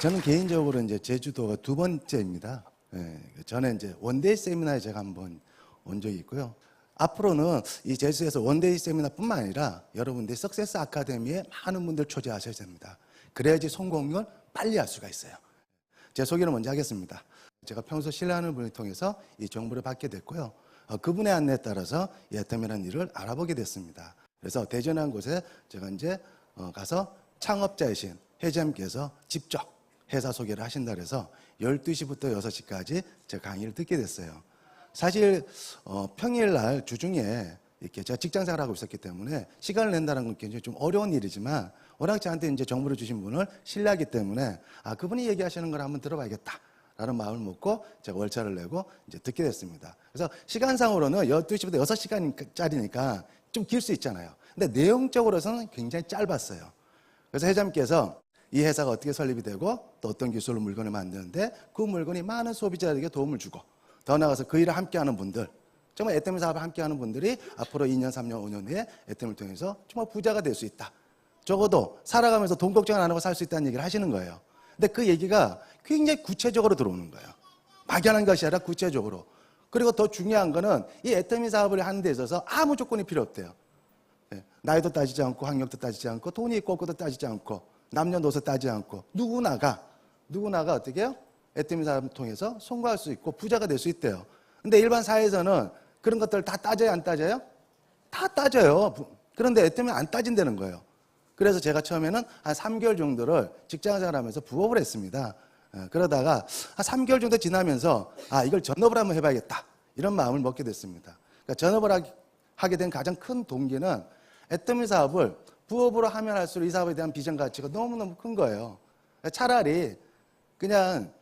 저는 개인적으로 이제 제주도가 두 번째입니다. 전에 이제 원데이 세미나에 제가 한번 온 적이 있고요. 앞으로는 이 제주에서 원데이 세미나뿐만 아니라 여러분들 석세스 아카데미에 많은 분들 초대하셔야 됩니다. 그래야지 성공을 빨리 할 수가 있어요. 제 소개를 먼저 하겠습니다. 제가 평소 신뢰하는 분을 통해서 이 정보를 받게 됐고요. 그분의 안내에 따라서 애텀이라는 일을 알아보게 됐습니다. 그래서 대전에 한 곳에 제가 이제 가서 창업자이신 회장님께서 직접 회사 소개를 하신다 그래서 12시부터 6시까지 제가 강의를 듣게 됐어요. 사실 평일날 주중에 이렇게 제가 직장생활을 하고 있었기 때문에 시간을 낸다는 건 굉장히 좀 어려운 일이지만 워낙 저한테 이제 정보를 주신 분을 신뢰하기 때문에 그분이 얘기하시는 걸 한번 들어봐야겠다 라는 마음을 먹고 제가 월차를 내고 이제 듣게 됐습니다. 그래서 시간상으로는 12시부터 6시간짜리니까 좀 길 수 있잖아요. 근데 내용적으로서는 굉장히 짧았어요. 그래서 회장님께서 이 회사가 어떻게 설립이 되고 또 어떤 기술로 물건을 만드는데 그 물건이 많은 소비자에게 도움을 주고 더 나아가서 그 일을 함께하는 분들, 정말 애터미 사업을 함께하는 분들이 앞으로 2년, 3년, 5년 후에 애터미를 통해서 정말 부자가 될 수 있다. 적어도 살아가면서 돈 걱정 안 하고 살 수 있다는 얘기를 하시는 거예요. 근데 그 얘기가 굉장히 구체적으로 들어오는 거예요. 막연한 것이 아니라 구체적으로. 그리고 더 중요한 거는 이 애터미 사업을 하는 데 있어서 아무 조건이 필요 없대요. 나이도 따지지 않고 학력도 따지지 않고 돈이 있고 없고도 따지지 않고 남녀노소 따지지 않고 누구나가 어떻게 해요? 애터미 사업을 통해서 성공할 수 있고 부자가 될 수 있대요. 근데 일반 사회에서는 그런 것들 다 따져요, 안 따져요? 다 따져요. 그런데 애터미는 안 따진다는 거예요. 그래서 제가 처음에는 한 3개월 정도를 직장생활 하면서 부업을 했습니다. 그러다가 한 3개월 정도 지나면서 이걸 전업을 한번 해봐야겠다 이런 마음을 먹게 됐습니다. 그러니까 전업을 하게 된 가장 큰 동기는 애터미 사업을 부업으로 하면 할수록 이 사업에 대한 비전 가치가 너무너무 큰 거예요. 차라리 그냥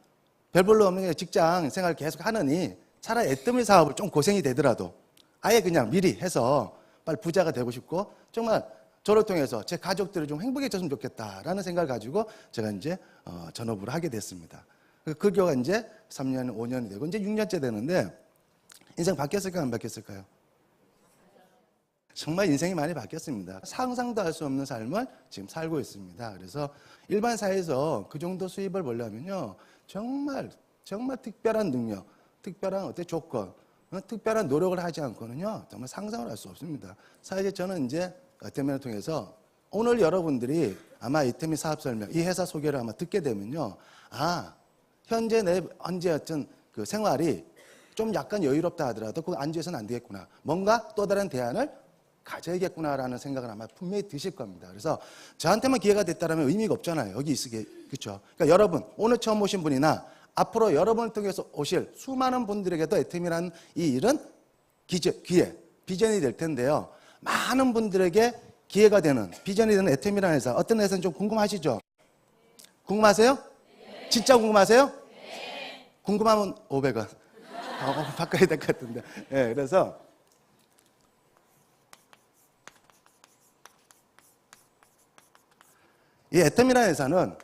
별 볼로 없는 직장 생활 계속 하느니 차라리 애터미 사업을 좀 고생이 되더라도 아예 그냥 미리 해서 빨리 부자가 되고 싶고 정말 저를 통해서 제 가족들을 좀 행복해졌으면 좋겠다라는 생각을 가지고 제가 이제 전업을 하게 됐습니다. 그 결과 이제 3년, 5년이 되고 이제 6년째 되는데 인생 바뀌었을까요? 안 바뀌었을까요? 정말 인생이 많이 바뀌었습니다. 상상도 할 수 없는 삶을 지금 살고 있습니다. 그래서 일반 사회에서 그 정도 수입을 벌려면요, 정말 특별한 능력, 특별한 조건, 특별한 노력을 하지 않고는요, 정말 상상을 할 수 없습니다. 사실 저는 이제 애터미를 통해서 오늘 여러분들이 아마 애터미 사업 설명, 이 회사 소개를 아마 듣게 되면요, 현재 내 언제였든 그 생활이 좀 약간 여유롭다 하더라도 그거 안주해서는 안 되겠구나. 뭔가 또 다른 대안을 가져야겠구나라는 생각을 아마 분명히 드실 겁니다. 그래서 저한테만 기회가 됐다면 의미가 없잖아요. 여기 있으게. 그렇죠? 그러니까 여러분, 오늘 처음 오신 분이나 앞으로 여러분을 통해서 오실 수많은 분들에게도 애터미라는 이 일은 기회, 비전이 될 텐데요. 많은 분들에게 기회가 되는, 비전이 되는 애터미라는 회사, 어떤 회사인지 좀 궁금하시죠? 궁금하세요? 네. 진짜 궁금하세요? 네. 궁금하면 500원. 바꿔야 될 것 같은데. 네, 그래서 이 애터미라는 회사는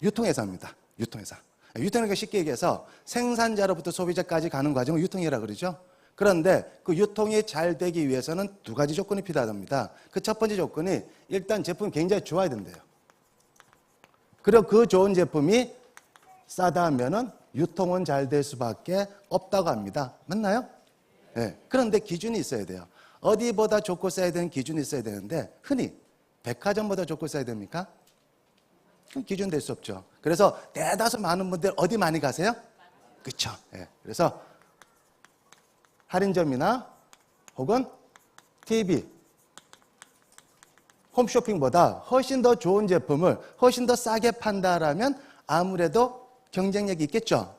유통회사입니다. 유통회사. 유통회사가 쉽게 얘기해서 생산자로부터 소비자까지 가는 과정을 유통이라고 그러죠. 그런데 그 유통이 잘 되기 위해서는 두 가지 조건이 필요하답니다. 그 첫 번째 조건이 일단 제품이 굉장히 좋아야 된대요. 그리고 그 좋은 제품이 싸다 하면은 유통은 잘 될 수밖에 없다고 합니다. 맞나요? 네. 그런데 기준이 있어야 돼요. 어디보다 좋고 써야 되는 기준이 있어야 되는데 흔히 백화점보다 좋고 써야 됩니까? 기준 될 수 없죠. 그래서 대다수 많은 분들 어디 많이 가세요? 그렇죠. 네. 그래서 할인점이나 혹은 TV, 홈쇼핑보다 훨씬 더 좋은 제품을 훨씬 더 싸게 판다라면 아무래도 경쟁력이 있겠죠.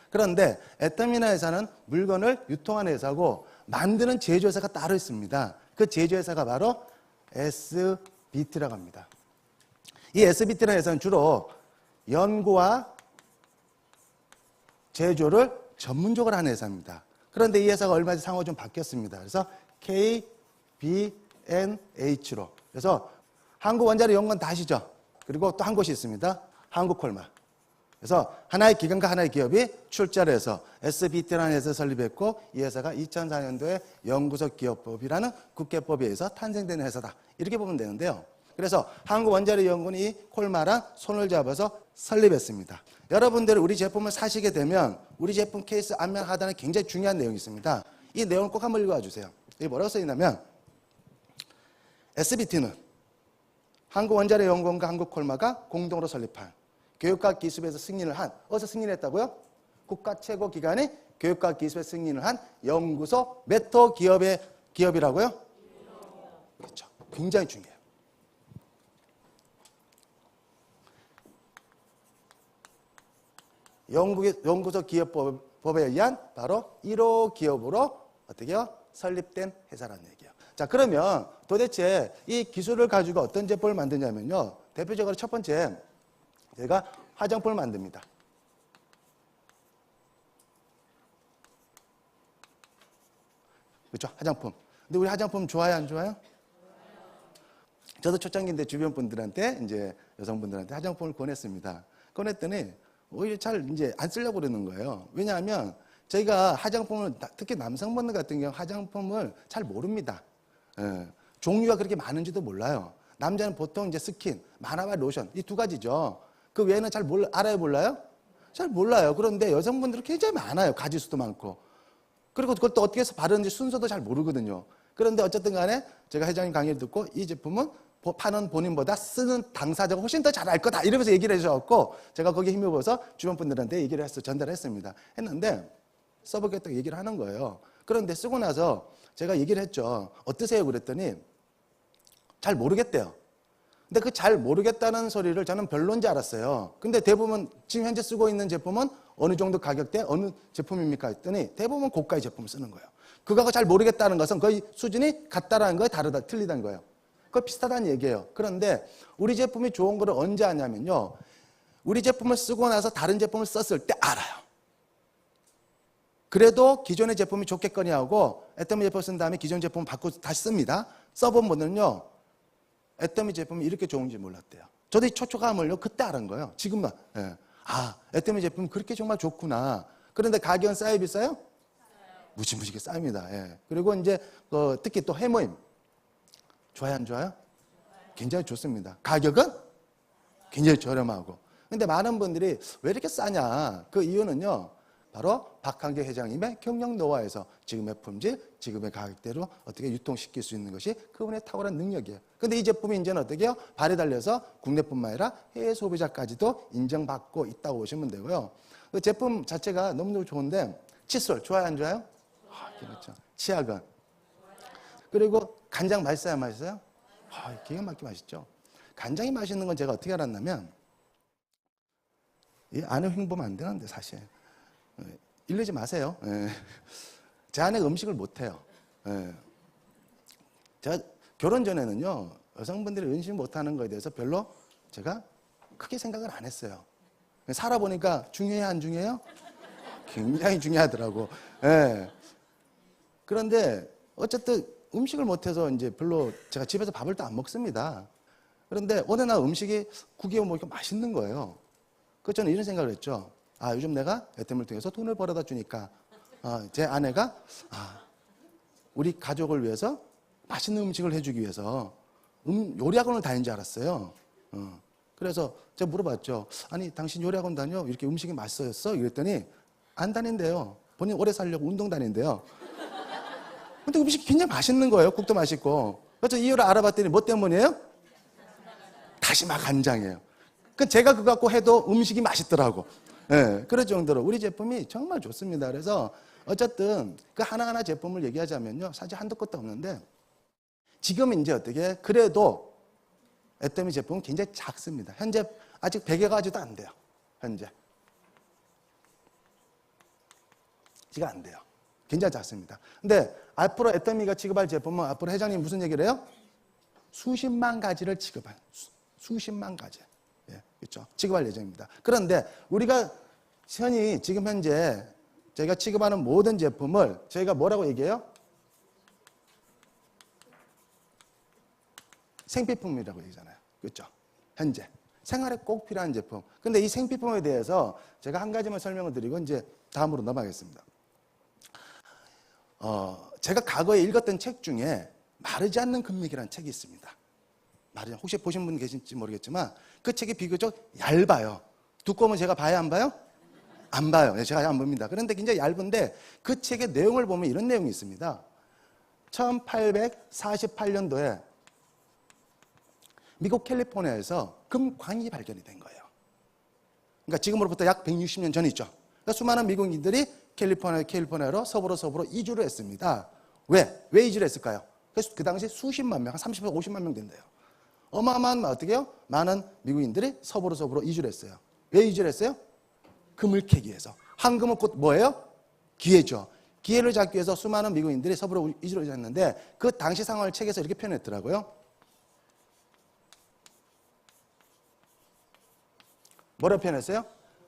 그런데 애터미나 회사는 물건을 유통하는 회사고 만드는 제조회사가 따로 있습니다. 그 제조회사가 바로 SBT라고 합니다. 이 SBT라는 회사는 주로 연구와 제조를 전문적으로 하는 회사입니다. 그런데 이 회사가 얼마 전에 상호가 좀 바뀌었습니다. 그래서 KBNH로. 그래서 한국 원자력 연구원 다 아시죠? 그리고 또 한 곳이 있습니다. 한국콜마. 그래서 하나의 기관과 하나의 기업이 출자를 해서 SBT라는 회사를 설립했고 이 회사가 2004년도에 연구소 기업법이라는 국회법에 의해서 탄생된 회사다. 이렇게 보면 되는데요. 그래서 한국원자력연구원이 이 콜마랑 손을 잡아서 설립했습니다. 여러분들이 우리 제품을 사시게 되면 우리 제품 케이스 앞면 하단에 굉장히 중요한 내용이 있습니다. 이 내용을 꼭 한번 읽어봐 주세요. 이게 뭐라고 써있냐면 SBT는 한국원자력연구원과 한국콜마가 공동으로 설립한 교육과 기술에서 승인을 한, 어디서 승인했다고요? 국가 최고 기관이 교육과 기술에 승인을 한 연구소 메토 기업이라고요? 그렇죠. 굉장히 중요해요. 연구소 기업법에 의한 바로 1호 기업으로 어떻게요? 설립된 회사라는 얘기예요. 자, 그러면 도대체 이 기술을 가지고 어떤 제품을 만드냐면요. 대표적으로 첫 번째, 제가 화장품을 만듭니다. 그렇죠? 화장품. 근데 우리 화장품 좋아요, 안 좋아요? 저도 초창기인데 주변 분들한테, 이제 여성분들한테 화장품을 권했습니다. 권했더니 오히려 잘 이제 안 쓰려고 그러는 거예요. 왜냐하면 저희가 화장품을, 특히 남성분들 같은 경우 화장품을 잘 모릅니다. 예. 종류가 그렇게 많은지도 몰라요. 남자는 보통 이제 스킨, 마나바 로션, 이 두 가지죠. 그 외에는 잘 알아요, 몰라요? 잘 몰라요. 그런데 여성분들은 굉장히 많아요. 가지수도 많고. 그리고 그것도 어떻게 해서 바르는지 순서도 잘 모르거든요. 그런데 어쨌든 간에 제가 회장님 강의를 듣고 이 제품은 파는 본인보다 쓰는 당사자가 훨씬 더 잘 알 거다. 이러면서 얘기를 해주셨고 제가 거기에 힘입어서 주변 분들한테 얘기를 해서 전달했습니다. 했는데 써보겠다고 얘기를 하는 거예요. 그런데 쓰고 나서 제가 얘기를 했죠. 어떠세요? 그랬더니 잘 모르겠대요. 근데 그 잘 모르겠다는 소리를 저는 별론지 알았어요. 근데 대부분 지금 현재 쓰고 있는 제품은 어느 정도 가격대 어느 제품입니까? 했더니 대부분 고가의 제품을 쓰는 거예요. 그거하고 잘 모르겠다는 것은 거의 수준이 같다라는 거예요. 다르다, 틀리다는 거예요. 그거 비슷하다는 얘기예요. 그런데 우리 제품이 좋은 거를 언제 아냐면요. 우리 제품을 쓰고 나서 다른 제품을 썼을 때 알아요. 그래도 기존의 제품이 좋겠거니 하고 애터미 제품 쓴 다음에 기존 제품 바꾸고 다시 씁니다. 써본 분들은요. 애터미 제품이 이렇게 좋은지 몰랐대요. 저도 이 촉촉함을요. 그때 알은 거예요. 지금만. 예. 아, 애터미 제품 그렇게 정말 좋구나. 그런데 가격은 싸요, 비싸요? 무지무지게 쌉니다. 예. 그리고 이제 특히 또 해모임. 좋아요, 안 좋아요? 굉장히 좋습니다. 가격은 굉장히 저렴하고. 근데 많은 분들이 왜 이렇게 싸냐? 그 이유는요. 바로 박한계 회장님의 경영 노하우에서 지금의 품질, 지금의 가격대로 어떻게 유통시킬 수 있는 것이 그분의 탁월한 능력이에요. 근데 이 제품이 이제는 어떻게 해요? 발에 달려서 국내뿐만 아니라 해외 소비자까지도 인정받고 있다고 보시면 되고요. 그 제품 자체가 너무너무 좋은데 칫솔 좋아요, 안 좋아요? 아, 그렇죠. 치약은. 그리고 간장 맛있어요, 안 맛있어요? 아, 기가 막히게 맛있죠. 간장이 맛있는 건 제가 어떻게 알았냐면 이 안에 횡보면 안 되는데 사실. 이러지 마세요. 예. 제 아내가 음식을 못해요. 예. 제가 결혼 전에는요, 여성분들이 음식 못하는 거에 대해서 별로 제가 크게 생각을 안 했어요. 살아보니까 중요해요, 안 중요해요? 굉장히 중요하더라고. 예. 그런데 어쨌든 음식을 못해서 이제 별로 제가 집에서 밥을 또 안 먹습니다. 그런데 어느 날 음식이 국이 뭐 이렇게 맛있는 거예요. 그래서 저는 이런 생각을 했죠. 아, 요즘 내가 애템을 통해서 돈을 벌어다 주니까 제 아내가 우리 가족을 위해서 맛있는 음식을 해주기 위해서 요리학원을 다닌 줄 알았어요. 그래서 제가 물어봤죠. 아니, 당신 요리학원 다녀? 이렇게 음식이 맛있었어? 이랬더니 안 다닌대요. 본인 오래 살려고 운동 다닌대요. 근데 음식이 굉장히 맛있는 거예요. 국도 맛있고. 그래서 이유를 알아봤더니 뭐 때문이에요? 다시마 간장이에요. 제가 그거 갖고 해도 음식이 맛있더라고. 네, 그럴 정도로 우리 제품이 정말 좋습니다. 그래서 어쨌든 그 하나하나 제품을 얘기하자면요. 사실 한도 끝도 없는데 지금 이제 어떻게 그래도 애터미 제품은 굉장히 작습니다. 현재 아직 100여 가지도 안 돼요. 현재. 지가 안 돼요. 굉장히 작습니다. 근데 앞으로 애터미가 취급할 제품은 앞으로 회장님 무슨 얘기를 해요? 수십만 가지를 취급할. 수십만 가지. 예, 그렇죠. 취급할 예정입니다. 그런데 우리가 현이 지금 현재 저희가 취급하는 모든 제품을 저희가 뭐라고 얘기해요? 생필품이라고 얘기하잖아요. 그렇죠. 현재 생활에 꼭 필요한 제품. 근데 이 생필품에 대해서 제가 한 가지만 설명을 드리고 이제 다음으로 넘어가겠습니다. 제가 과거에 읽었던 책 중에 마르지 않는 금맥이라는 책이 있습니다. 말이죠. 혹시 보신 분 계신지 모르겠지만 그 책이 비교적 얇아요. 두꺼우면 제가 봐야 안 봐요? 안 봐요. 네, 제가 안 봅니다. 그런데 굉장히 얇은데 그 책의 내용을 보면 이런 내용이 있습니다. 1848년도에 미국 캘리포니아에서 금광이 발견이 된 거예요. 그러니까 지금으로부터 약 160년 전이죠. 그러니까 수많은 미국인들이 캘리포니아로 서부로 이주를 했습니다. 왜 이주를 했을까요? 그래서 그 당시 수십만 명, 한 30에서 50만 명 된대요. 어마어마한 어떻게 해요? 많은 미국인들이 서부로 이주를 했어요. 왜 이주를 했어요? 금을 캐기 위해서. 황금은 곧 뭐예요? 기회죠. 기회를 잡기 위해서 수많은 미국인들이 서부로 이주를 했는데 그 당시 상황을 책에서 이렇게 표현했더라고요. 뭐라고 표현했어요?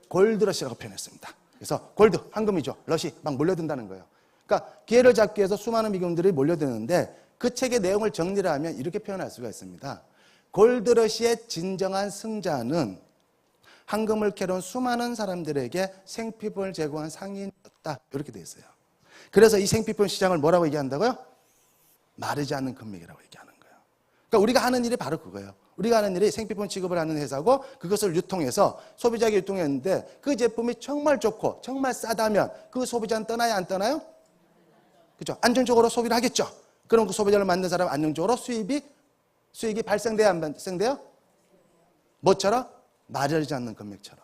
골드러시라고 표현했습니다. 그래서 골드, 황금이죠. 러시 막 몰려든다는 거예요. 그러니까 기회를 잡기 위해서 수많은 미국인들이 몰려드는데 그 책의 내용을 정리를 하면 이렇게 표현할 수가 있습니다. 골드러시의 진정한 승자는 황금을 캐러 수많은 사람들에게 생피품을 제공한 상인이었다. 이렇게 되어 있어요. 그래서 이 생피품 시장을 뭐라고 얘기한다고요? 마르지 않는 금맥이라고 얘기하는 거예요. 그러니까 우리가 하는 일이 바로 그거예요. 우리가 하는 일이 생필품 취급을 하는 회사고 그것을 유통해서 소비자에게 유통했는데 그 제품이 정말 좋고 정말 싸다면 그 소비자는 떠나야 안 떠나요? 그렇죠? 안정적으로 소비를 하겠죠. 그럼 그 소비자를 만든 사람은 안정적으로 수익이 발생돼야 안 발생돼요? 뭐처럼? 마르지 않는 금맥처럼.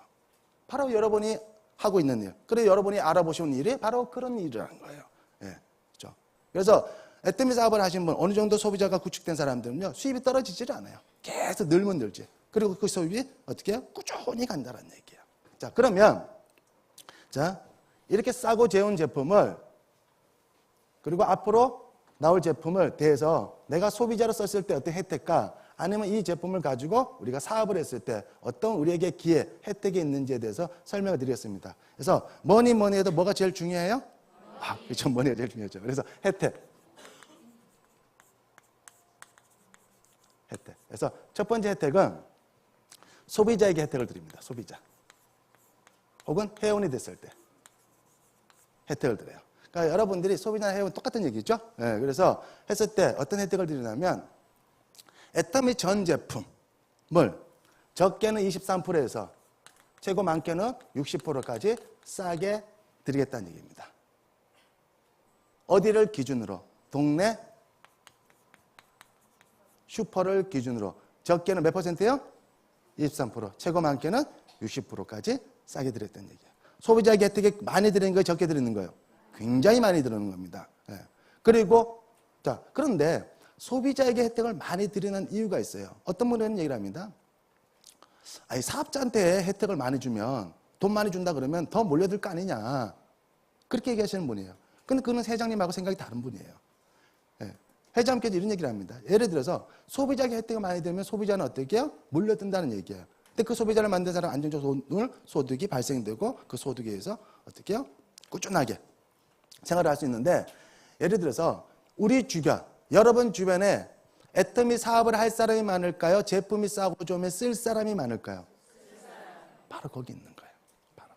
바로 여러분이 하고 있는 일. 그래서 여러분이 알아보시는 일이 바로 그런 일이라는 거예요. 예, 그렇죠? 그래서 애터미 사업을 하신 분, 어느 정도 소비자가 구축된 사람들은요, 수입이 떨어지질 않아요. 계속 늘면 늘지. 그리고 그 수입이 어떻게 해요? 꾸준히 간다는 얘기예요. 자, 그러면, 자, 이렇게 싸고 재운 제품을, 그리고 앞으로 나올 제품을 대해서 내가 소비자로 썼을 때 어떤 혜택과 아니면 이 제품을 가지고 우리가 사업을 했을 때 어떤 우리에게 기회, 혜택이 있는지에 대해서 설명을 드렸습니다. 그래서 뭐니 해도 뭐가 제일 중요해요? 그렇죠. 뭐니가 제일 중요하죠. 그래서 혜택. 그래서 첫 번째 혜택은 소비자에게 혜택을 드립니다. 소비자. 혹은 회원이 됐을 때 혜택을 드려요. 그러니까 여러분들이 소비자나 회원 똑같은 얘기죠. 네, 그래서 했을 때 어떤 혜택을 드리냐면 애터미 전 제품을 적게는 23%에서 최고 많게는 60%까지 싸게 드리겠다는 얘기입니다. 어디를 기준으로? 동네 슈퍼를 기준으로 적게는 몇 %예요? 23%, 최고 많게는 60%까지 싸게 드렸다는 얘기예요. 소비자에게 혜택이 많이 드리는 거예요? 적게 드리는 거예요? 굉장히 많이 드리는 겁니다. 네. 그리고 자, 그런데 소비자에게 혜택을 많이 드리는 이유가 있어요. 어떤 분은 얘기를 합니다. 아니, 사업자한테 혜택을 많이 주면 돈 많이 준다 그러면 더 몰려들 거 아니냐. 그렇게 얘기하시는 분이에요. 근데 그는 회장님하고 생각이 다른 분이에요. 네. 회장님께서 이런 얘기를 합니다. 예를 들어서 소비자에게 혜택을 많이 들면 소비자는 어떻게 해요? 몰려든다는 얘기예요. 근데 그 소비자를 만든 사람은 안정적으로 소득이 발생되고 그 소득에 의해서 어떻게 해요? 꾸준하게 생활을 할 수 있는데 예를 들어서 우리 주변, 여러분 주변에 애터미 사업을 할 사람이 많을까요? 제품이 싸고 좋으면 쓸 사람이 많을까요? 바로 거기 있는 거예요. 바로.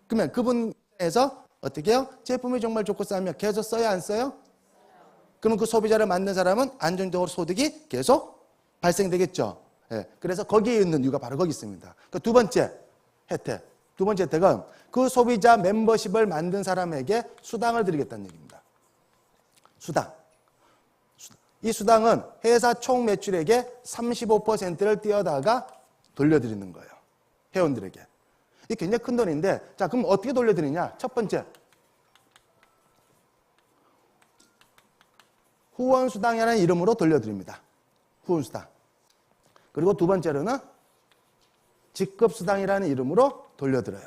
그러면 그분에서 어떻게 해요? 제품이 정말 좋고 싸면 계속 써야 안 써요? 그럼 그 소비자를 만든 사람은 안정적으로 소득이 계속 발생되겠죠. 예, 그래서 거기에 있는 이유가 바로 거기 있습니다. 그 두 번째 혜택. 두 번째 혜택은 그 소비자 멤버십을 만든 사람에게 수당을 드리겠다는 얘기입니다. 수당. 이 수당은 회사 총 매출액의 35%를 떼어다가 돌려드리는 거예요. 회원들에게. 이게 굉장히 큰 돈인데, 자, 그럼 어떻게 돌려드리냐? 첫 번째, 후원수당이라는 이름으로 돌려드립니다. 후원수당. 그리고 두 번째로는 직급수당이라는 이름으로 돌려드려요.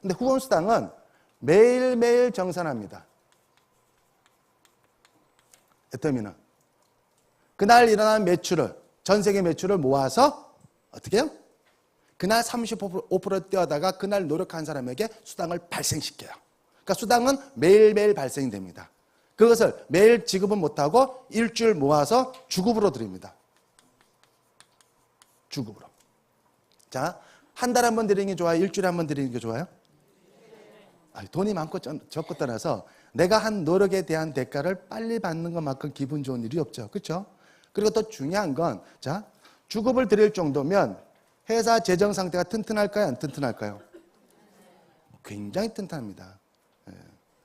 근데 후원수당은 매일매일 정산합니다. 애터미는 그날 일어난 매출을, 전 세계 매출을 모아서 어떻게 해요? 그날 35% 떼어다가 그날 노력한 사람에게 수당을 발생시켜요. 그러니까 수당은 매일매일 발생이 됩니다. 그것을 매일 지급은 못하고 일주일 모아서 주급으로 드립니다. 주급으로. 자, 한 달에 한 번 드리는 게 좋아요? 일주일에 한 번 드리는 게 좋아요? 돈이 많고 적고 떠나서 내가 한 노력에 대한 대가를 빨리 받는 것만큼 기분 좋은 일이 없죠. 그렇죠? 그리고 또 중요한 건, 자, 주급을 드릴 정도면 회사 재정 상태가 튼튼할까요? 안 튼튼할까요? 굉장히 튼튼합니다.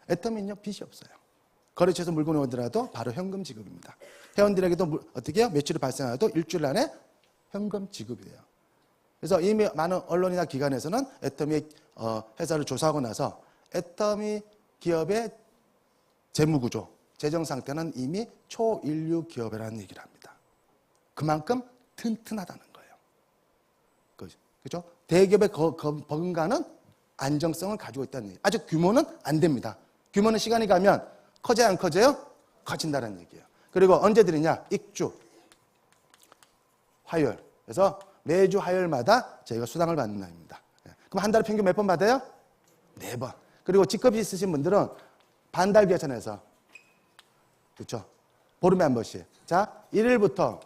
애터미는요, 빚이 없어요. 거래처에서 물건이 오더라도 바로 현금 지급입니다. 회원들에게도 어떻게 해요? 매출이 발생하도 일주일 안에 현금 지급이 돼요. 그래서 이미 많은 언론이나 기관에서는 애터미 회사를 조사하고 나서 애터미 기업의 재무구조, 재정 상태는 이미 초인류 기업이라는 얘기를 합니다. 그만큼 튼튼하다는 거예요. 그렇죠? 대기업의 버금가는 안정성을 가지고 있다는 얘기예요. 아직 규모는 안 됩니다. 규모는 시간이 가면 커져요, 안 커져요? 커진다는 얘기예요. 그리고 언제 드리냐? 익주, 화요일. 그래서 매주 화요일마다 저희가 수당을 받는 날입니다. 그럼 한 달에 평균 몇 번 받아요? 4번. 그리고 직급이 있으신 분들은 반달 계산해서, 그렇죠? 보름에 한 번씩. 자, 1일부터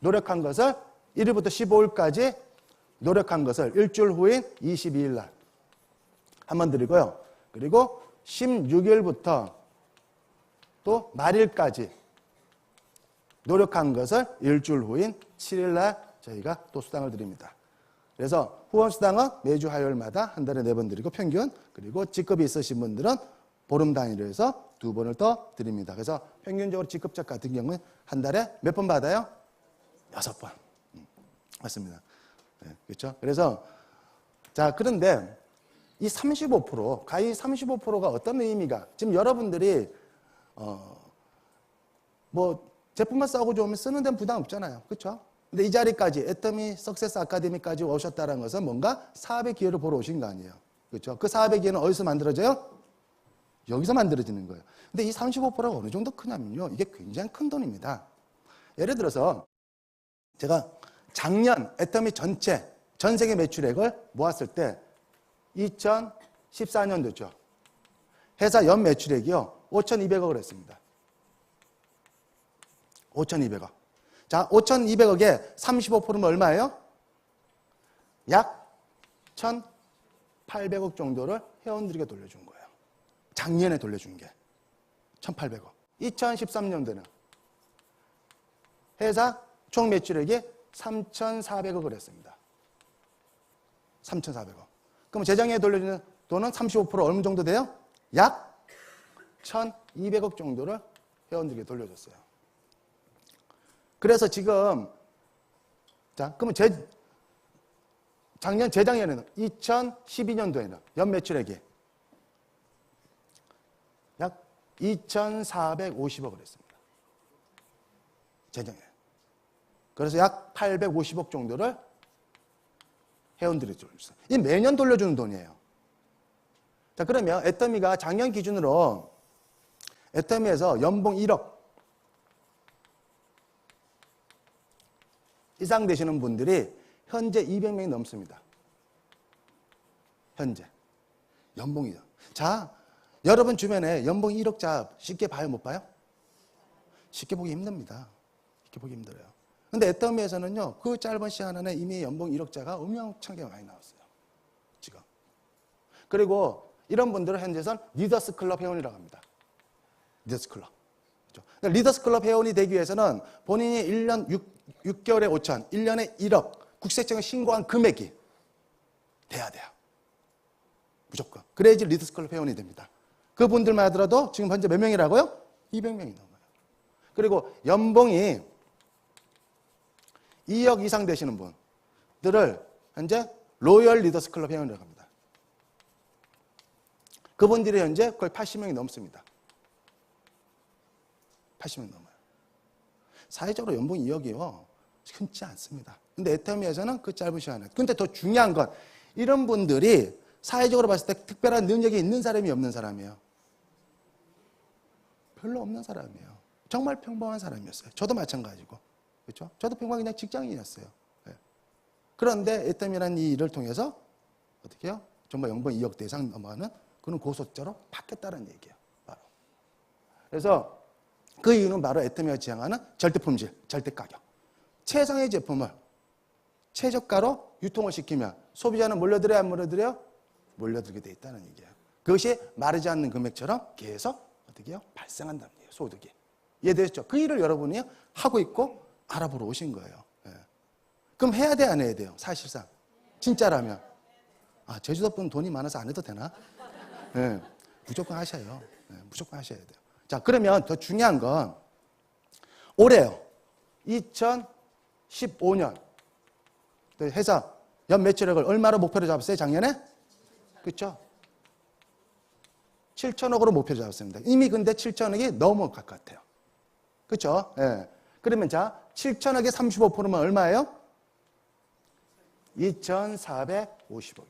노력한 것을 1일부터 15일까지 노력한 것을 일주일 후인 22일 날 한 번 드리고요. 그리고 16일부터 또 말일까지 노력한 것을 일주일 후인 7일 날 저희가 또 수당을 드립니다. 그래서 후원 수당은 매주 화요일마다 한 달에 4번 드리고 평균, 그리고 직급이 있으신 분들은 보름 단위로 해서 2번을 더 드립니다. 그래서 평균적으로 직급자 같은 경우는 한 달에 몇 번 받아요? 6번. 맞습니다. 네, 그렇죠? 그래서 자, 그런데 이 35%, 가히 35%가 어떤 의미가, 지금 여러분들이 뭐 제품만 싸고 좋으면 쓰는 데는 부담 없잖아요. 그렇죠? 근데 이 자리까지 애터미 석세스 아카데미까지 오셨다는 것은 뭔가 사업의 기회를 보러 오신 거 아니에요. 그렇죠? 그 사업의 기회는 어디서 만들어져요? 여기서 만들어지는 거예요. 근데 이 35%가 어느 정도 크냐면요, 이게 굉장히 큰 돈입니다. 예를 들어서 제가 작년 애터미 전체 전 세계 매출액을 모았을 때 2014년도죠. 회사 연 매출액이요 5,200억을 했습니다. 5,200억. 자, 5,200억에 35%면 얼마예요? 약 1,800억 정도를 회원들에게 돌려준 거예요. 작년에 돌려준 게 1,800억. 2013년도에는 회사 총 매출액이 3,400억을 했습니다. 3,400억. 그럼 재정에 돌려주는 돈은 35% 얼마 정도 돼요? 약 1,200억 정도를 회원들에게 돌려줬어요. 그래서 지금 그러면 작년 재작년에는 2012년도에는 연 매출액이 약 2,450억을 했습니다. 재작년에. 그래서 약 850억 정도를 회원들이 돌려줬어요. 이 매년 돌려주는 돈이에요. 자, 그러면 애터미가 작년 기준으로 애터미에서 연봉 1억 이상 되시는 분들이 현재 200명이 넘습니다. 현재. 연봉이요. 자, 여러분 주변에 연봉 1억자 쉽게 봐요, 못 봐요? 쉽게 보기 힘듭니다. 쉽게 보기 힘들어요. 근데 애터미에서는요, 그 짧은 시간 안에 이미 연봉 1억자가 엄청나게 많이 나왔어요. 지금. 그리고 이런 분들은 현재선 리더스 클럽 회원이라고 합니다. 리더스 클럽. 그렇죠? 리더스 클럽 회원이 되기 위해서는 본인이 1년 6개월에 5천, 1년에 1억, 국세청에 신고한 금액이 돼야 돼요. 무조건. 그래야지 리더스 클럽 회원이 됩니다. 그분들만 하더라도 지금 현재 몇 명이라고요? 200명이 넘어요. 그리고 연봉이 2억 이상 되시는 분들을 현재 로열 리더스 클럽 회원이라고 합니다. 그분들이 현재 거의 80명이 넘습니다. 80명 넘어요. 사회적으로 연봉 2억이요. 흔치 않습니다. 근데 애터미에서는 그 짧은 시간에. 근데 더 중요한 건 이런 분들이 사회적으로 봤을 때 특별한 능력이 있는 사람이 없는 사람이에요. 별로 없는 사람이에요. 정말 평범한 사람이었어요. 저도 마찬가지고. 그렇죠? 저도 평범한 그냥 직장인이었어요. 네. 그런데 애터미라는 이 일을 통해서 어떻게 해요? 정말 연봉 2억 대 이상 넘어가는 그런 고소자로 바뀌었다는 얘기예요. 바로. 그래서 그 이유는 바로 애터미가 지향하는 절대 품질, 절대 가격. 최상의 제품을 최저가로 유통을 시키면 소비자는 몰려들어야 안 몰려들어요? 몰려들게 돼 있다는 얘기예요. 그것이 마르지 않는 금액처럼 계속 어떻게 해요? 발생한다는 얘기예요. 소득이. 이해되셨죠? 그 일을 여러분이 하고 있고 알아보러 오신 거예요. 예. 그럼 해야 돼, 안 해야 돼요? 사실상. 진짜라면. 아, 제주도 분 돈이 많아서 안 해도 되나? 예. 무조건 하셔요. 예. 무조건 하셔야 돼요. 자, 그러면 더 중요한 건 올해요. 2015년. 회사 연 매출액을 얼마로 목표로 잡았어요? 작년에? 그렇죠? 7천억으로 목표를 잡았습니다. 이미 근데 7천억이 너무 가깝대요. 그렇죠? 예. 그러면 자, 7천억에 35%면 얼마예요? 2,450억이에요.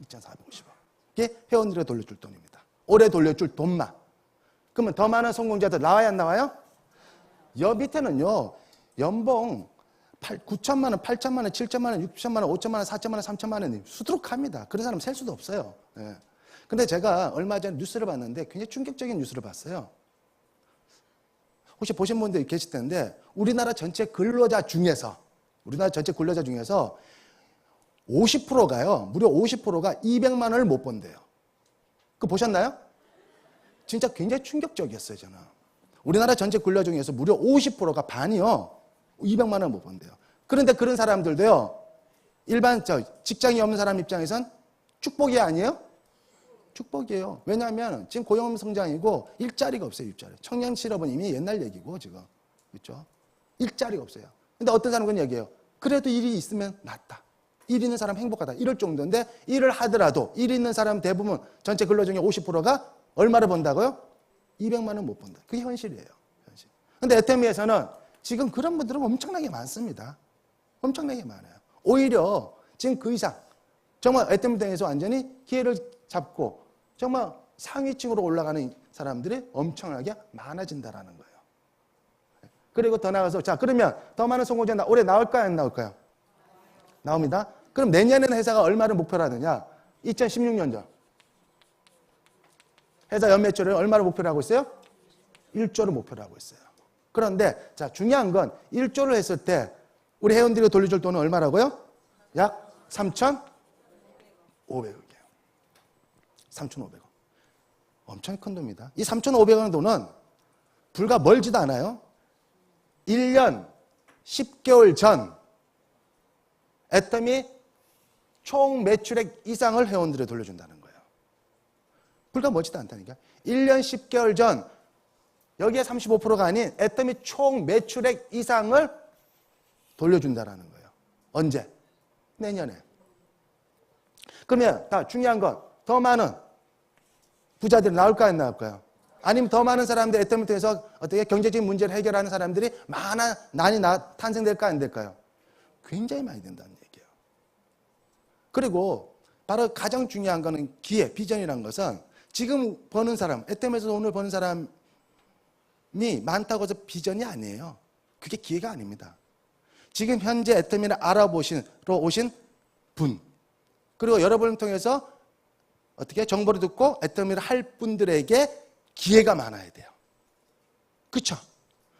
2,450억. 이게 회원들이 돌려줄 돈입니다. 올해 돌려줄 돈만. 그러면 더 많은 성공자들 나와야 안 나와요? 여 밑에는요, 연봉 9천만 원, 8천만 원, 7천만 원, 6천만 원, 5천만 원, 4천만 원, 3천만 원이 수두룩합니다. 그런 사람 셀 수도 없어요. 예. 근데 제가 얼마 전에 뉴스를 봤는데 굉장히 충격적인 뉴스를 봤어요. 혹시 보신 분들 계실 텐데 우리나라 전체 근로자 중에서 50%가요. 무려 50%가 200만 원을 못 번대요. 그거 보셨나요? 진짜 굉장히 충격적이었어요, 저는. 우리나라 전체 근로자 중에서 무려 50%가 반이요. 200만 원을 못 번대요. 그런데 그런 사람들도요. 일반 직장이 없는 사람 입장에선 축복이 아니에요? 축복이에요. 왜냐하면 지금 고용 성장이고 일자리가 없어요, 일자리. 청년 실업은 이미 옛날 얘기고 지금. 그렇죠? 일자리가 없어요. 근데 어떤 사람은 그런 얘기해요. 그래도 일이 있으면 낫다. 일 있는 사람 행복하다. 이럴 정도인데 일을 하더라도 일 있는 사람 대부분 전체 근로 중에 50%가 얼마를 번다고요? 200만 원 못 번다. 그게 현실이에요. 현실. 근데 애터미에서는 지금 그런 분들은 엄청나게 많습니다. 엄청나게 많아요. 오히려 지금 그 이상 정말 애터미 등에서 완전히 기회를 잡고 정말 상위층으로 올라가는 사람들이 엄청나게 많아진다라는 거예요. 그리고 더 나가서 자 그러면 더 많은 성공자 올해 나올까요? 안 나올까요? 나옵니다. 그럼 내년에는 회사가 얼마를 목표로 하느냐? 2016년도 회사 연매출을 얼마를 목표로 하고 있어요? 1조를 목표로 하고 있어요. 그런데 자 중요한 건 1조를 했을 때 우리 회원들이 돌려줄 돈은 얼마라고요? 약 3,500억이에요. 3,500억. 엄청 큰 돈입니다. 이 3,500억 돈은 불과 멀지도 않아요. 1년 10개월 전 애터미 총 매출액 이상을 회원들에 돌려준다는 거예요. 불과 멀지도 않다니까. 1년 10개월 전 여기에 35%가 아닌 애터미 총 매출액 이상을 돌려준다는 거예요. 언제? 내년에. 그러면 다 중요한 건 더 많은 부자들이 나올까요? 안 나올까요? 아니면 더 많은 사람들 애터미 통해서 어떻게 경제적인 문제를 해결하는 사람들이 많이 탄생될까 안 될까요? 굉장히 많이 된다는 얘기예요. 그리고 바로 가장 중요한 거는 기회, 비전이라는 것은 지금 버는 사람, 애터미에서 돈을 버는 사람이 많다고 해서 비전이 아니에요. 그게 기회가 아닙니다. 지금 현재 애터미를 알아보시러 오신 분, 그리고 여러분을 통해서 어떻게 정보를 듣고 애터미를 할 분들에게 기회가 많아야 돼요. 그렇죠?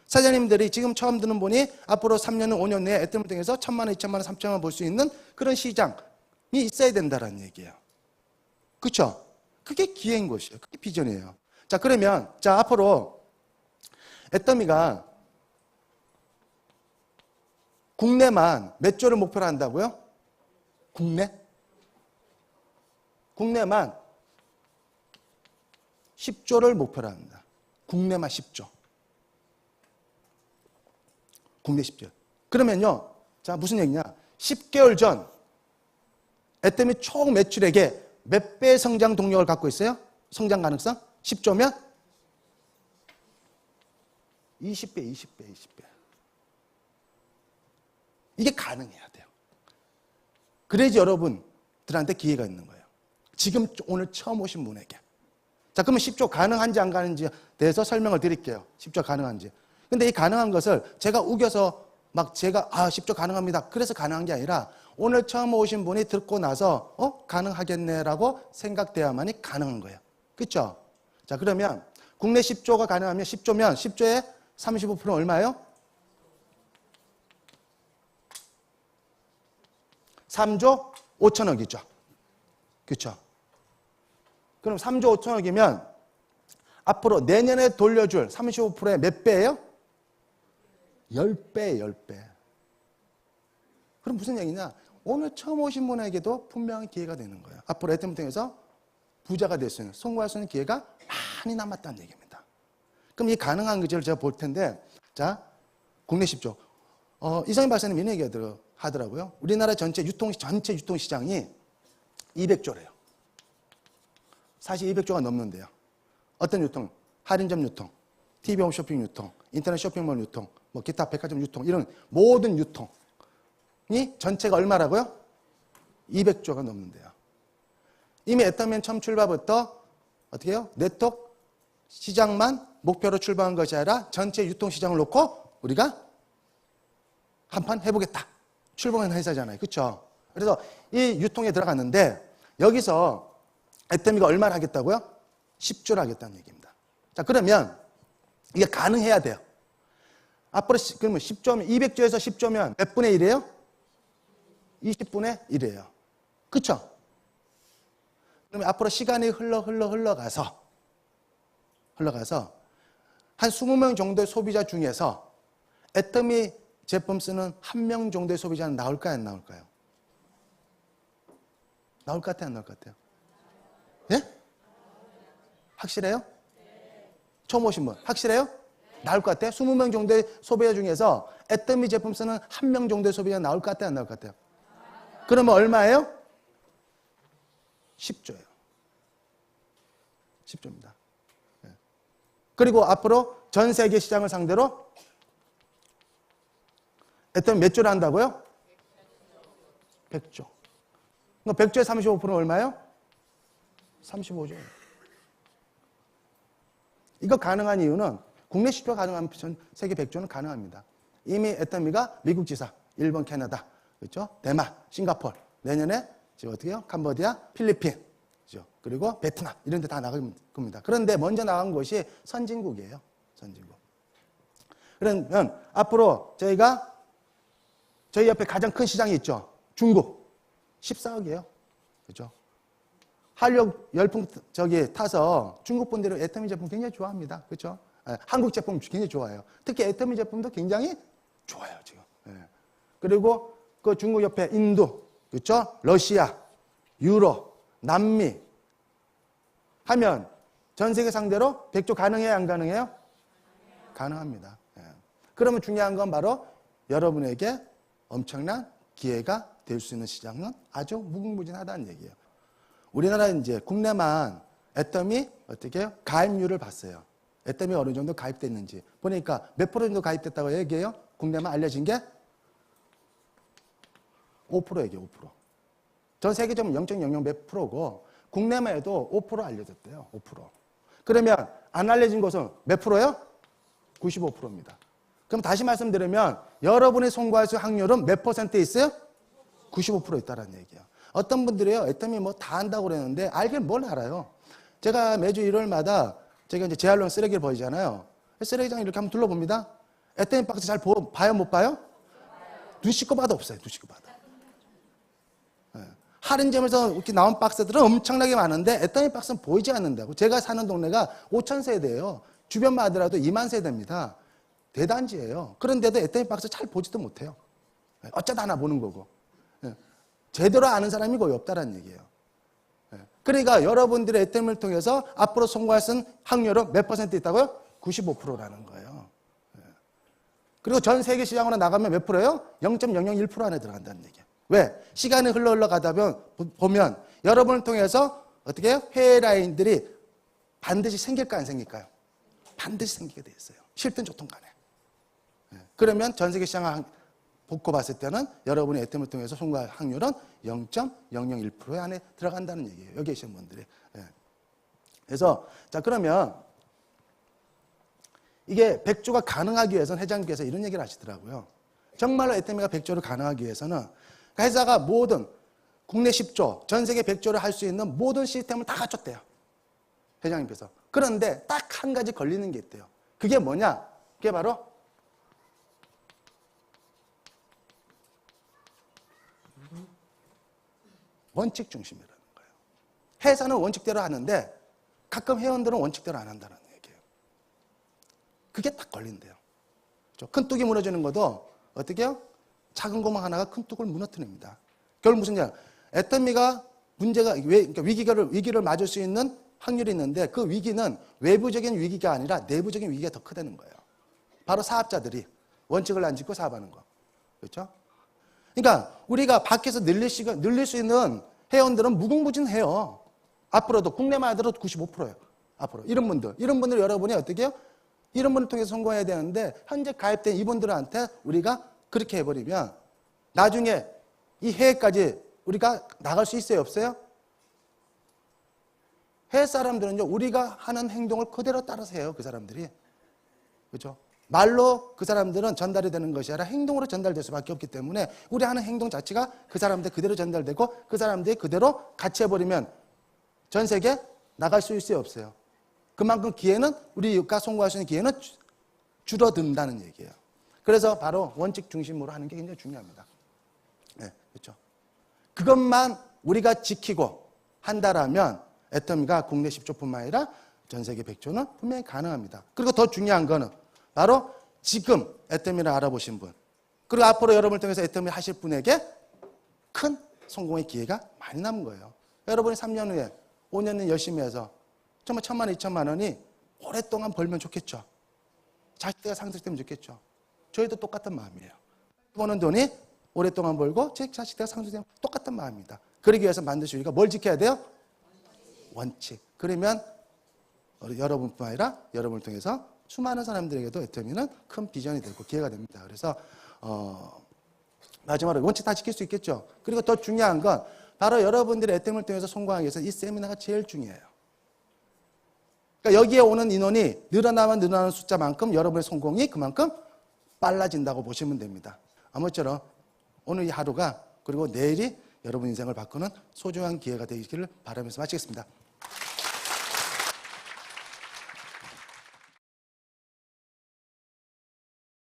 사장님들이 지금 처음 듣는 분이 앞으로 3년, 5년 내에 애터미를 통해서 1,000만 원, 2,000만 원, 3,000만 원 벌 수 있는 그런 시장이 있어야 된다는 얘기예요. 그렇죠? 그게 기회인 것이에요. 그게 비전이에요. 자, 그러면 자 앞으로 애터미가 국내만 몇 조를 목표로 한다고요? 국내만 10조를 목표로 합니다. 국내만 10조. 국내 10조. 그러면요. 자, 무슨 얘기냐? 10개월 전 애터미 총 매출액의 몇 배의 성장 동력을 갖고 있어요? 성장 가능성? 10조면? 20배. 이게 가능해야 돼요. 그래야지 여러분들한테 기회가 있는 거예요. 지금 오늘 처음 오신 분에게. 자, 그러면 10조 가능한지 안 가능한지에 대해서 설명을 드릴게요. 10조 가능한지. 근데 이 가능한 것을 제가 우겨서 막 제가 10조 가능합니다. 그래서 가능한 게 아니라 오늘 처음 오신 분이 듣고 나서 가능하겠네라고 생각돼야만이 가능한 거예요. 그렇죠? 자, 그러면 국내 10조가 가능하면 10조면 10조에 35% 얼마예요? 3조 5천억이죠. 그렇죠? 그럼 3조 5천억이면 앞으로 내년에 돌려줄 35%의 몇 배예요? 10배, 10배. 그럼 무슨 얘기냐? 오늘 처음 오신 분에게도 분명히 기회가 되는 거예요. 앞으로 애템을 통해서 부자가 될 수 있는, 성공할 수 있는 기회가 많이 남았다는 얘기입니다. 그럼 이 가능한 것을 제가 볼 텐데, 자, 국내 10조. 이상민 박사님 이런 얘기 하더라고요. 우리나라 전체 유통시장이 200조래요. 사실 200조가 넘는데요. 어떤 유통? 할인점 유통, TV 홈쇼핑 유통, 인터넷 쇼핑몰 유통, 뭐 기타 백화점 유통, 이런 모든 유통이 전체가 얼마라고요? 200조가 넘는데요. 이미 애터미는 처음 출발부터 어떻게 해요? 네트워크 시장만 목표로 출발한 것이 아니라 전체 유통시장을 놓고 우리가 한판 해보겠다. 출범한 회사잖아요. 그렇죠? 그래서 이 유통에 들어갔는데 여기서 애터미가 얼마를 하겠다고요? 10조를 하겠다는 얘기입니다. 자, 그러면 이게 가능해야 돼요. 앞으로 그러면 10조면 200조에서 10조면 몇 분의 1이에요? 20분의 1이에요. 그렇죠? 그러면 앞으로 시간이 흘러가서 한 20명 정도의 소비자 중에서 애터미 제품 쓰는 1명 정도의 소비자는 나올까요? 안 나올까요? 나올 것 같아요? 안 나올 것 같아요? 예? 확실해요? 처음 오신 분 확실해요? 나올 것 같아요? 20명 정도의 소비자 중에서 애터미 제품 쓰는 1명 정도의 소비자 나올 것 같아요? 안 나올 것 같아요? 그러면 얼마예요? 10조예요. 10조입니다. 그리고 앞으로 전 세계 시장을 상대로 애터미 몇 조를 한다고요? 100조. 100조에 35%는 얼마예요? 35조예요. 이거 가능한 이유는 국내 10조 가능한 전 세계 100조는 가능합니다. 이미 애터미가 미국 지사, 일본, 캐나다, 그렇죠? 대만, 싱가포르, 내년에 지금 어떻게 해요? 캄보디아, 필리핀, 그렇죠? 그리고 베트남 이런 데 다 나갈 겁니다. 그런데 먼저 나간 곳이 선진국이에요. 선진국. 그러면 앞으로 저희 옆에 가장 큰 시장이 있죠. 중국. 14억이에요. 그렇죠? 한류 열풍 타서 중국 분들은 애터미 제품 굉장히 좋아합니다. 그렇죠? 한국 제품 굉장히 좋아해요. 특히 애터미 제품도 굉장히 좋아요, 지금. 그리고 그 중국 옆에 인도, 그렇죠? 러시아, 유럽, 남미 하면 전 세계 상대로 100조 가능해요, 안 가능해요? 가능합니다. 그러면 중요한 건 바로 여러분에게 엄청난 기회가 될 수 있는 시장은 아주 무궁무진하다는 얘기예요. 우리나라 이제 국내만 애터미 어떻게 해요? 가입률을 봤어요. 애터미가 어느 정도 가입됐는지 보니까 몇 프로 정도 가입됐다고 얘기해요? 국내만 알려진 게 5% 얘기해요. 5%. 전 세계적으로 0.00 몇 프로고 국내만 해도 5% 알려졌대요. 5%. 그러면 안 알려진 것은 몇 프로예요? 95%입니다. 그럼 다시 말씀드리면 여러분이 송구할 수 확률은 몇 퍼센트에 있어요? 95% 있다는 얘기예요. 어떤 분들이요, 애터미 뭐 다 안다고 그러는데 알긴 뭘 알아요. 제가 매주 일요일마다 제가 이제 재활용 쓰레기를 버리잖아요. 쓰레기장 이렇게 한번 둘러봅니다. 애터미 박스 잘 봐요, 못 봐요? 눈 씻고 봐도 없어요. 눈 씻고 봐도. 할인점에서 이렇게 나온 박스들은 엄청나게 많은데 애터미 박스는 보이지 않는다고. 제가 사는 동네가 5,000세대예요. 주변만 하더라도 2만 세대입니다. 대단지예요. 그런데도 애터미 박스 잘 보지도 못해요. 어쩌다 하나 보는 거고. 제대로 아는 사람이 거의 없다는 얘기예요. 그러니까 여러분들의 애터미를 통해서 앞으로 성공할 수 있는 확률은 몇 퍼센트 있다고요? 95%라는 거예요. 그리고 전 세계 시장으로 나가면 몇 프로예요? 0.001% 안에 들어간다는 얘기예요. 왜? 시간이 흘러가다 보면 여러분을 통해서 어떻게 해요? 해외 라인들이 반드시 생길까 안 생길까요? 반드시 생기게 돼 있어요. 싫든 좋든 간에. 그러면 전 세계 시장을 복고 봤을 때는 여러분의 애터미를 통해서 성공할 확률은 0.001% 안에 들어간다는 얘기예요. 여기 계신 분들이. 그래서 자 그러면 이게 100조가 가능하기 위해서는 회장님께서 이런 얘기를 하시더라고요. 정말로 애터미가 100조를 가능하기 위해서는 회사가 모든 국내 10조, 전 세계 100조를 할 수 있는 모든 시스템을 다 갖췄대요. 회장님께서. 그런데 딱 한 가지 걸리는 게 있대요. 그게 뭐냐? 그게 바로 원칙 중심이라는 거예요. 회사는 원칙대로 하는데 가끔 회원들은 원칙대로 안 한다는 얘기예요. 그게 딱 걸린대요. 그렇죠? 큰 뚝이 무너지는 것도 어떻게 해요? 작은 것만 하나가 큰 뚝을 무너뜨립니다. 결국 무슨 얘기야? 애터미가 문제가 그러니까 위기를 맞을 수 있는 확률이 있는데 그 위기는 외부적인 위기가 아니라 내부적인 위기가 더 크다는 거예요. 바로 사업자들이 원칙을 안 지키고 사업하는 거. 그렇죠? 그러니까 우리가 밖에서 늘릴 수 있는 회원들은 무궁무진해요. 앞으로도 국내만 하더라도 95%예요. 앞으로 이런 분들 여러분이 어떻게 해요? 이런 분을 통해서 성공해야 되는데 현재 가입된 이분들한테 우리가 그렇게 해버리면 나중에 이 해외까지 우리가 나갈 수 있어요, 없어요? 해외 사람들은요, 우리가 하는 행동을 그대로 따라서 해요, 그 사람들이. 그렇죠? 말로 그 사람들은 전달이 되는 것이 아니라 행동으로 전달될 수밖에 없기 때문에 우리 하는 행동 자체가 그 사람들 그대로 전달되고 그 사람들이 그대로 같이 해버리면 전 세계 나갈 수 있어요, 없어요? 그만큼 기회는 우리가 성공할 수 있는 기회는 줄어든다는 얘기예요. 그래서 바로 원칙 중심으로 하는 게 굉장히 중요합니다. 네, 그렇죠? 그것만 우리가 지키고 한다라면 애터미가 국내 10조뿐만 아니라 전 세계 100조는 분명히 가능합니다. 그리고 더 중요한 거는 바로 지금 애터미를 알아보신 분, 그리고 앞으로 여러분을 통해서 애터미 하실 분에게 큰 성공의 기회가 많이 남은 거예요. 여러분이 3년 후에 5년 후에 열심히 해서 정말 1,000만 원, 2,000만 원이 오랫동안 벌면 좋겠죠. 자식대가 상속되면 좋겠죠. 저희도 똑같은 마음이에요. 버는 돈이 오랫동안 벌고 제 자식대가 상속되면 똑같은 마음입니다. 그러기 위해서 반드시 우리가 뭘 지켜야 돼요? 원칙. 그러면 여러분뿐 아니라 여러분을 통해서 수많은 사람들에게도 애터미는 큰 비전이 되고 기회가 됩니다. 그래서 마지막으로 원칙 다 지킬 수 있겠죠. 그리고 더 중요한 건 바로 여러분들의 애터미를 통해서 성공하기 위해서 이 세미나가 제일 중요해요. 그러니까 여기에 오는 인원이 늘어나면 늘어나는 숫자만큼 여러분의 성공이 그만큼 빨라진다고 보시면 됩니다. 아무쪼록 오늘 이 하루가 그리고 내일이 여러분 인생을 바꾸는 소중한 기회가 되기를 바라면서 마치겠습니다.